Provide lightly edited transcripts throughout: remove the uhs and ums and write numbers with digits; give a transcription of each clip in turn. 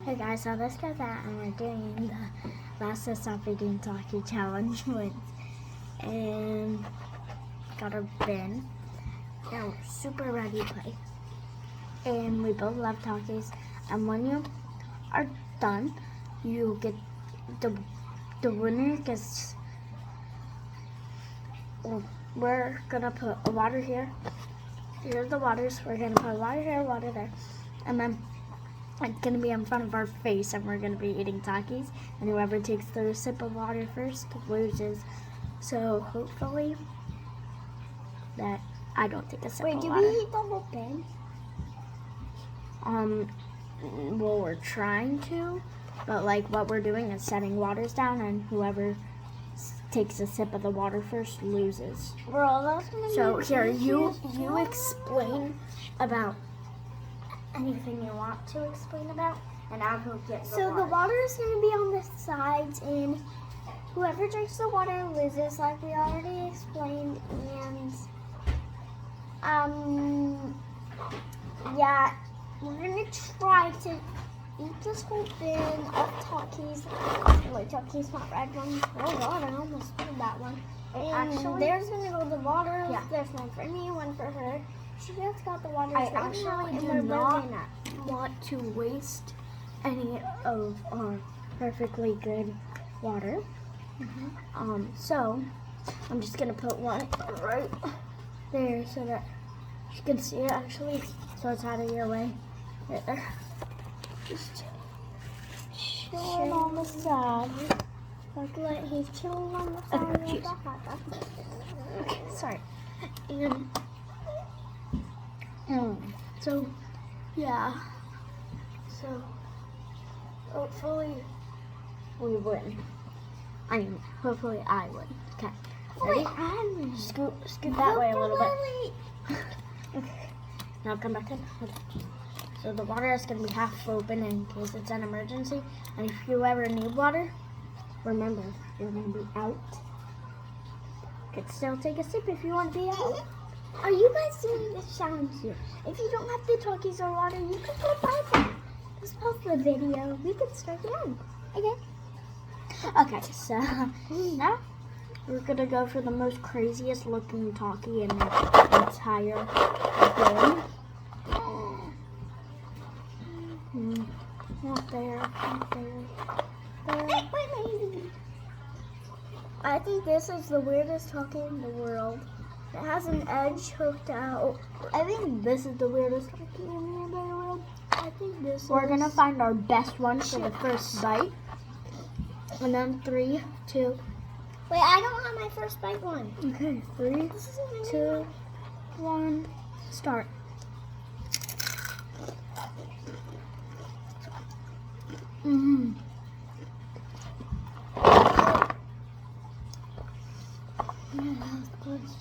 Hey guys, so this guy's at and we're doing the last to stop eating Taki challenge wins. And got our bin. Now we're super ready to play. And we both love Takis. And when you are done, you get the winner gets. Well, we're gonna put a water here. Here's the waters. We're gonna put water here, water there, and then it's gonna be in front of our face, and we're gonna be eating Takis. And whoever takes their sip of water first loses. So hopefully that I don't take a sip of water. Wait, do we eat the whole bin? Well, we're trying to, but like what we're doing is setting waters down, and whoever takes a sip of the water first loses. We're all gonna So here, you explain about anything you want to explain about, and I will get the So the water is gonna be on the sides, and whoever drinks the water loses, like we already explained. And yeah, we're gonna try to eat this whole bin of Takis. Like Takis, not red ones. Oh god, I almost spilled that one. And Actually, there's gonna go the water. Yeah. There's one for me, one for her. She just got the water. I actually do not want to waste any of our perfectly good water. So I'm just gonna put one right there so that you can see it actually. So it's out of your way, right there. Just chilling on the side. Like he's chilling on the side of the hot dog. Okay, sorry. And so yeah. So hopefully we win. I mean, hopefully I win. Okay. Ready? Wait, Scoot that way a little bit. Okay. Now come back in. Okay. So the water is going to be half open in case it's an emergency. And if you ever need water, remember, you're going to be out. You can still take a sip if you want to be out. Are you guys doing this challenge here? If you don't have the Takis or water, you can go buy them. Just pause the video. We can start again. Okay. Okay, so now we're going to go for the most craziest looking Taki in the entire game. Not there, not there, there. I think this is the weirdest Taki in the world. It has an edge hooked out. I think this is the weirdest Taki in the entire world. I think this We're going to find our best one for the first bite. And then 3, 2. Wait, I don't have my first bite one. Okay, 3, 2, 1, start. Mm-hmm. Yeah, that was close.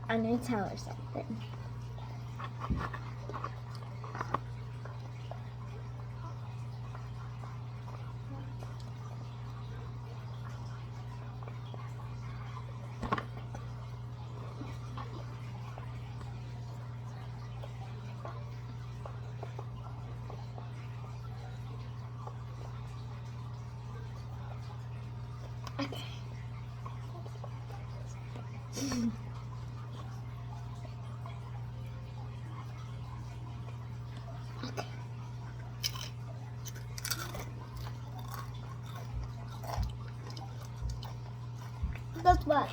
I need to tell her something. Okay. Guess what?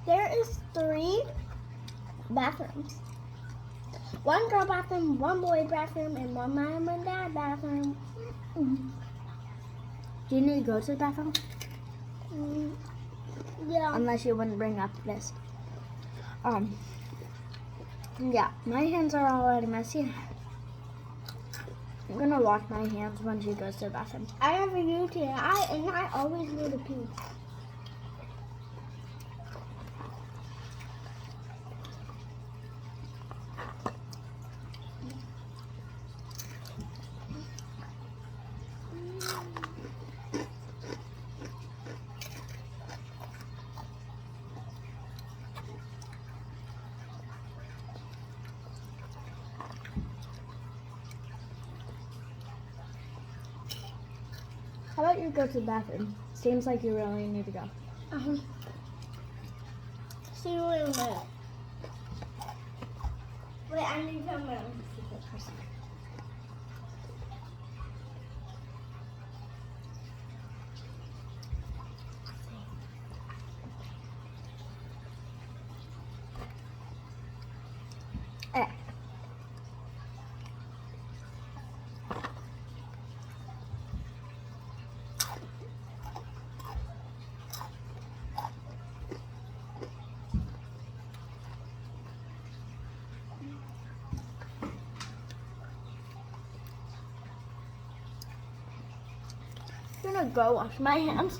There is 3 bathrooms. 1 girl bathroom, 1 boy bathroom, and 1 mom and dad bathroom. Do you need to go to the bathroom? Yeah. Unless you wouldn't bring up this. Yeah, my hands are already messy. I'm gonna wash my hands when she goes to the bathroom. I never used it. I always go to pee. How about you go to the bathroom? Seems like you really need to go. See you in a minute. Wait, I need to go my own secret person. I'm gonna go wash my hands.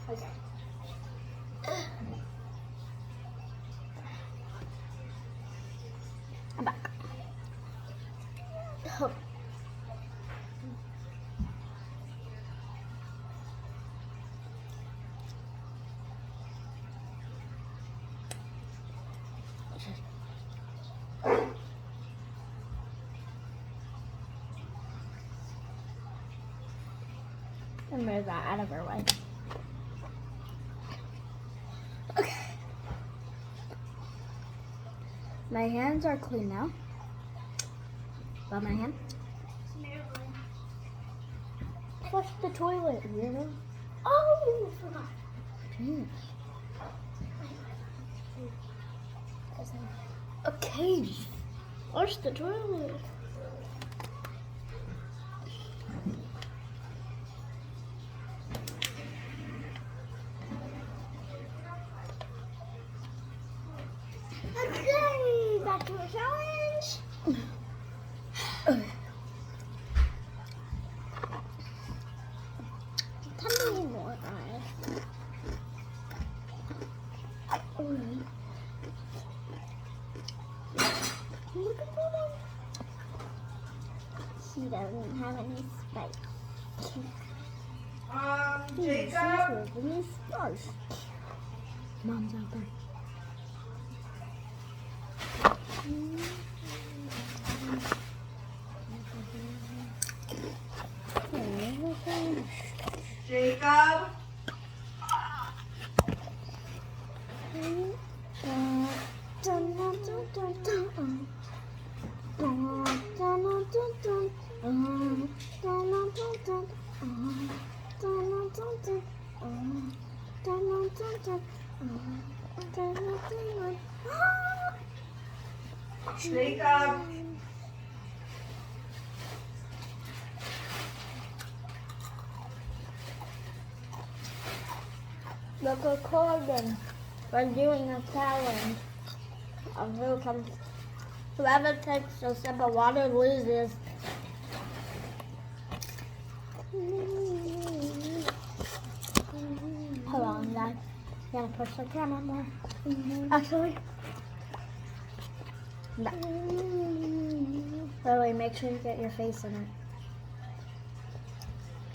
Okay. I'm back. Oh. And move that out of her way. Okay. My hands are clean now. Got my hand? Flush the toilet, you know? Oh, I forgot. Jeez. Okay. Flush the toilet. Okay, back to a challenge. Tell me more, guys. Look at that. She doesn't have any spikes. Jacob? Any spikes. Mom's out there. Jacob? Jacob? Look at Corbin. We're doing a challenge. Whoever takes a sip of water loses. Hold on, guys. Gotta push the camera more. Actually, No. Really, make sure you get your face in it.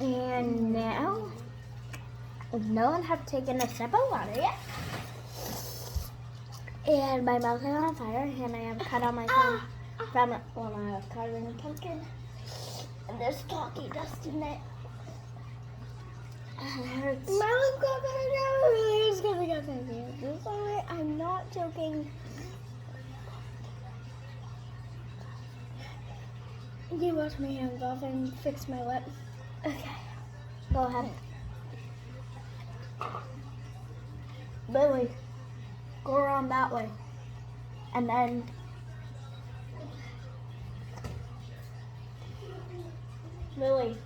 And now, no one have taken a sip of water yet. And my mouth is on fire, and I have a cut on my thumb from when I was carving a pumpkin. And there's talkie dust in it. And it hurts. my lip got better. It's gonna get better. This alright. I'm not joking. You wash my hands off and fix my lip. Okay, go ahead. Lily, go around that way. And then Lily,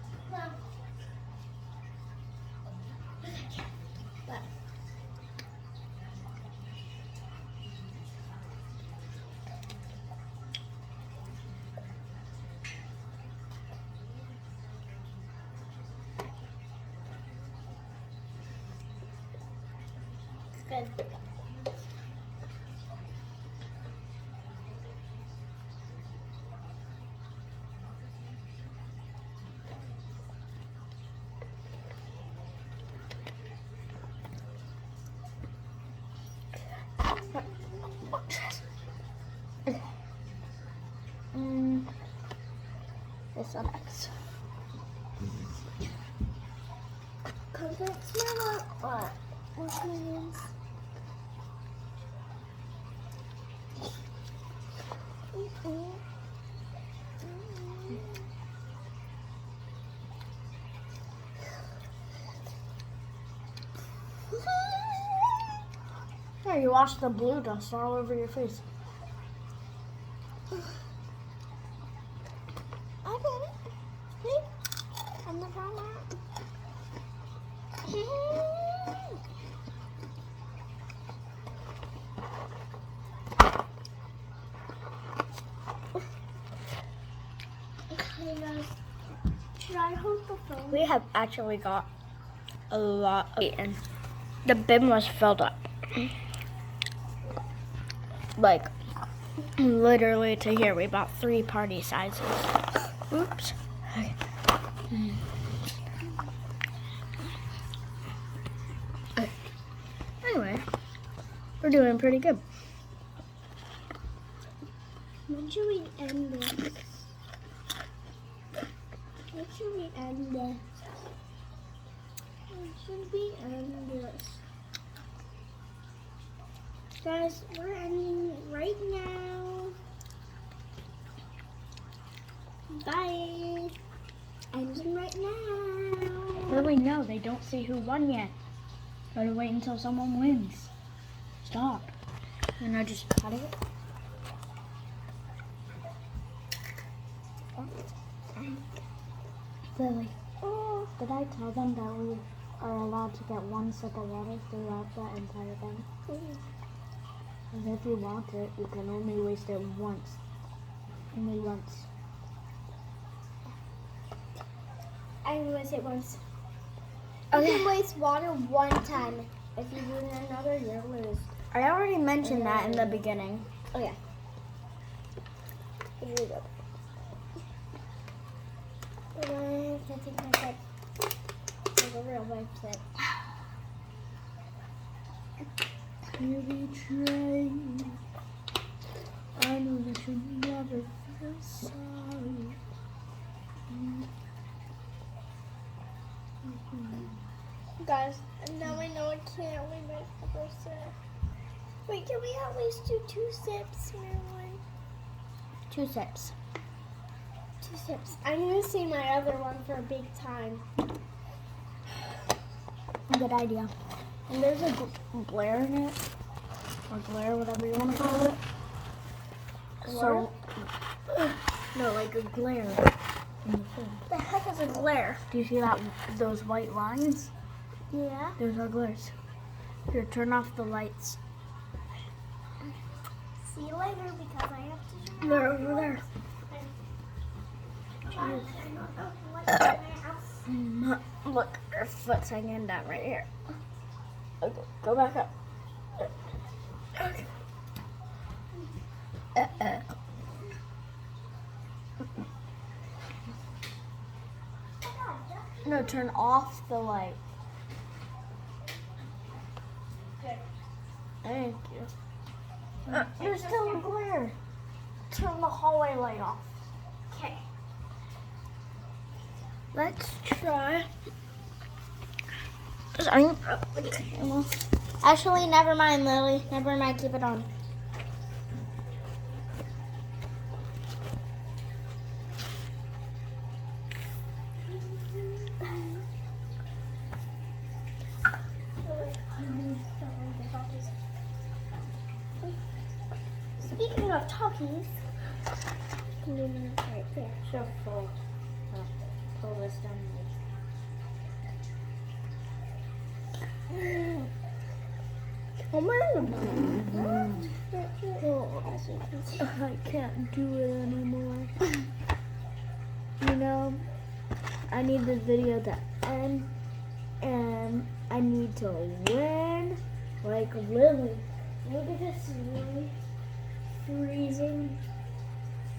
Good. This one next. Cause it's my what? What's my name's? Yeah, you washed the blue dust all over your face. I did it. See? I'm the farmer. Okay, guys. Should I hold the phone? We have actually got a lot of eaten. The bin was filled up. Like, literally to here. We bought 3 party sizes. Oops. Okay. Anyway, we're doing pretty good. When should we end this? When should we end this? When should we end this? Guys, we're ending right now. Bye. Ending right now. Really, no, they don't see who won yet. Gotta wait until someone wins. Stop. And I just cut it. Lily, did I tell them that we are allowed to get 1 sip of water throughout that entire thing? And if you want it, you can only waste it once. Only once. I can waste it once. Okay. You can waste water one time. If you do it another, you lose. I already mentioned that in the beginning. Oh yeah. Here we go. I think I said like a real big sip. You betrayed. I know you should never feel sorry. Guys, now I know I can't only make the first sip. Wait, can we at least do 2 sips, Marilyn? 2 sips. 2 sips. I'm gonna save my other one for a big time. Good idea. And there's a glare in it. Or glare, whatever you want to call it. So, no, like a glare in the thing. The heck is a glare? Do you see that? Those white lines? Yeah. Those are glares. Here, turn off the lights. See you later because I have to turn They're over there. Look, her foot's hanging down right here. Okay, go back up. Okay. No, turn off the light. Thank you. There's still a glare. Turn the hallway light off. Okay. Let's try. Actually, never mind, Lily. Never mind. Keep it on. Speaking of talkies, right there. Shuffle. Pull this down. Oh my I can't do it anymore. You know, I need this video to end, and I need to win Like really. Look at this really freezing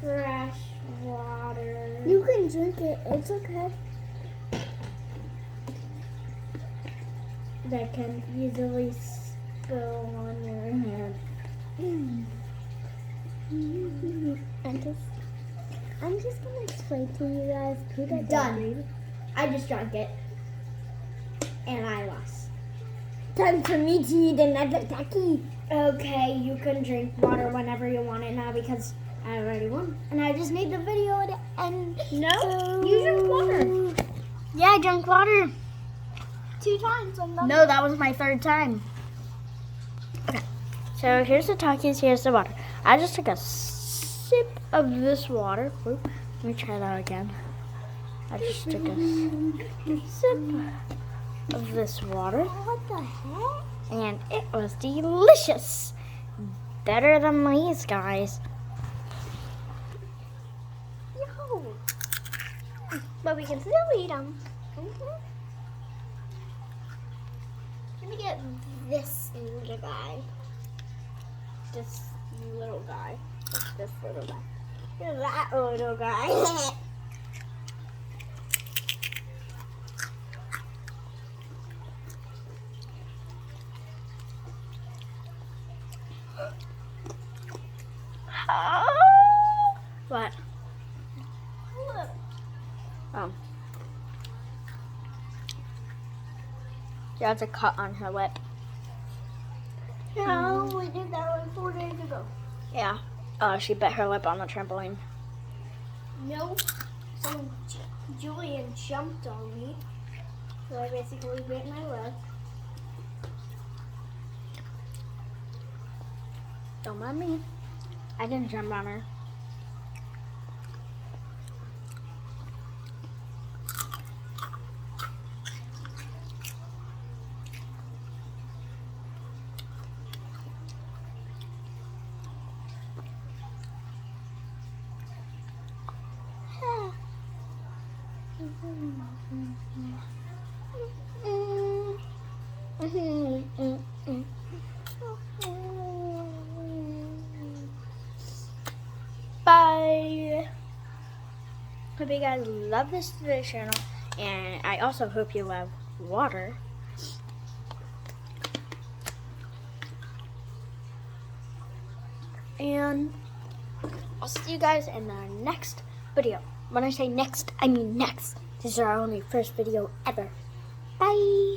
fresh water. You can drink it. It's okay. That can easily spill on your hand. I'm just gonna explain to you guys. Done. I just drank it. And I lost. Time for me to eat another taki. Okay, you can drink water whenever you want it now because I already won. And I just made the video and No, you drink water. Yeah, I drank water 2 times. No, that was my 3rd time. Okay, so here's the takis, here's the water. I just took a sip of this water. Oop, let me try that again. I just took a sip of this water. What the heck? And it was delicious. Better than these guys. Yo. But we can still eat them. Let me get this little guy. This little guy. This little guy. That little guy. What? Look. Oh. She has a cut on her lip. No, we did that like 4 days ago. Yeah. She bit her lip on the trampoline. No. Some Julian jumped on me. So I basically bit my lip. Don't mind me. I didn't jump on her. Bye. Hope you guys love this channel, and I also hope you love water. And I'll see you guys in the next video. When I say next, I mean next. This is our only first video ever. Bye.